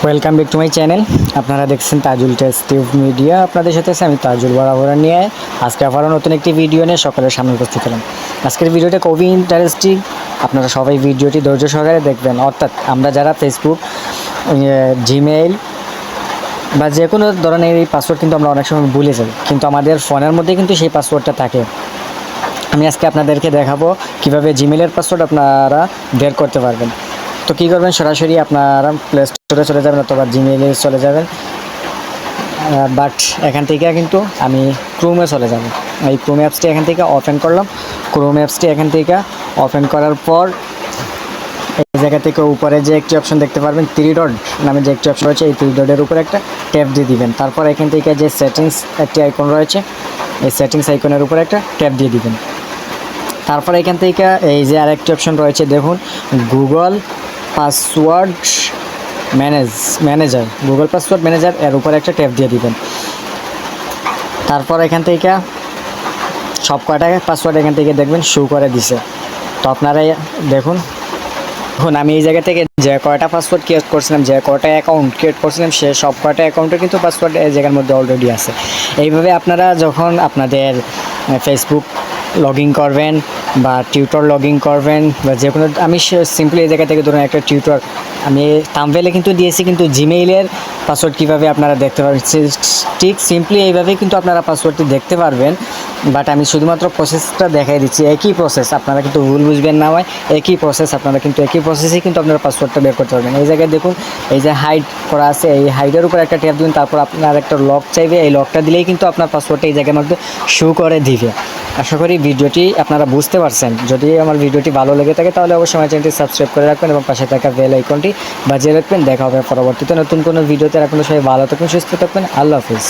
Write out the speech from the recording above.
Welcome back to my channel. আপনারা দেখছেন Tajul test tube media. আপনাদের সাথে আমি তাজুল বরাবর নিয়ে আজকে আবারও নতুন একটি ভিডিও নিয়ে সকলের সামনে উপস্থিত হলাম। আজকের ভিডিওটা খুবই ইন্টারেস্টিং, আপনারা সবাই ভিডিওটি ধৈর্য সহকারে দেখবেন। অর্থাৎ আমরা যারা ফেসবুক, জিমেইল বা যে কোনো ধরনের এই পাসওয়ার্ড কিন্তু আমরা অনেক সময় ভুলে যাই, কিন্তু আমাদের ফোনের মধ্যে কিন্তু সেই পাসওয়ার্ডটা থাকে। আমি আজকে আপনাদেরকে দেখাবো কিভাবে জিমেইলের পাসওয়ার্ড আপনারা বের করতে পারবেন। তো কী করবেন, সরাসরি আপনারা প্লে স্টোরে চলে যাবেন অথবা জিমেইলে চলে যাবেন। বাট এখান থেকে কিন্তু আমি ক্রোমে চলে যাব। এই ক্রোম অ্যাপসটি এখান থেকে ওপেন করলাম। ক্রোম অ্যাপসটি এখান থেকে ওপেন করার পর এই জায়গা থেকে উপরে যে একটি অপশন দেখতে পারবেন, 3 ডট নামে যে একটি অপশন রয়েছে, এই 3 ডটের উপরে একটা ট্যাপ দিয়ে দিবেন। তারপর এখান থেকে যে সেটিংস একটি আইকন রয়েছে, এই সেটিংস আইকনের উপরে একটা ট্যাপ দিয়ে দিবেন। তারপর এখান থেকে এই যে আরেকটি অপশন রয়েছে দেখুন, Google password manager, Google password manager, এর উপরে একটা ট্যাপ দিয়ে দিবেন। তারপর এখান থেকে সব কয়টা পাসওয়ার্ড এখান থেকে দেখবেন শো করে দিছে। তো আপনারা দেখুন, এখন আমি এই জায়গা থেকে যে কয়টা পাসওয়ার্ড ক্রিয়েট করছিলাম, যে কয়টা অ্যাকাউন্ট ক্রিয়েট করছিলাম, সে সব কয়টা অ্যাকাউন্টের কিন্তু পাসওয়ার্ড এই জায়গার মধ্যে অলরেডি আছে। এইভাবে আপনারা যখন আপনাদের ফেসবুক লগ ইন করবেন বা টিউটর লগ ইন করবেন বা যে কোনো, আমি সিম্পলি এই জায়গা থেকে ধরুন একটা টিউটর আমি থাম্বনেলে কিন্তু দিয়েছি, কিন্তু জিমেইলের পাসওয়ার্ড কীভাবে আপনারা দেখতে পারবেন, ঠিক সিম্পলি এইভাবেই কিন্তু আপনারা পাসওয়ার্ডটি দেখতে পারবেন। বাট আমি শুধুমাত্র প্রসেসটা দেখাই দিচ্ছি, একই প্রসেস, আপনারা কিন্তু ভুল বুঝবেন না হয়, একই প্রসেস, আপনারা কিন্তু একই প্রসেসেই কিন্তু আপনারা পাসওয়ার্ডটা বের করতে পারবেন। এই জায়গায় দেখুন, এই যে হাইড করা আছে, এই হাইডের উপর একটা ট্যাপ দিন, তারপর আপনার একটা লক চাইবে, এই লকটা দিলেই কিন্তু আপনার পাসওয়ার্ডটা এই জায়গার মধ্যে শো করে দিবে। আশা করি ভিডিওটি আপনারা বুঝতে পারছেন। যদি আমার ভিডিওটি ভালো লেগে থাকে তাহলে অবশ্যই আমার চ্যানেলটি সাবস্ক্রাইব করে রাখবেন এবং পাশে থাকা বেল আইকনটি বাজিয়ে রাখবেন। দেখা হবে পরবর্তীতে নতুন কোনো ভিডিওতে। এখন সবাই ভালো থাকবেন, সুস্থ থাকবেন। আল্লাহ হাফিজ।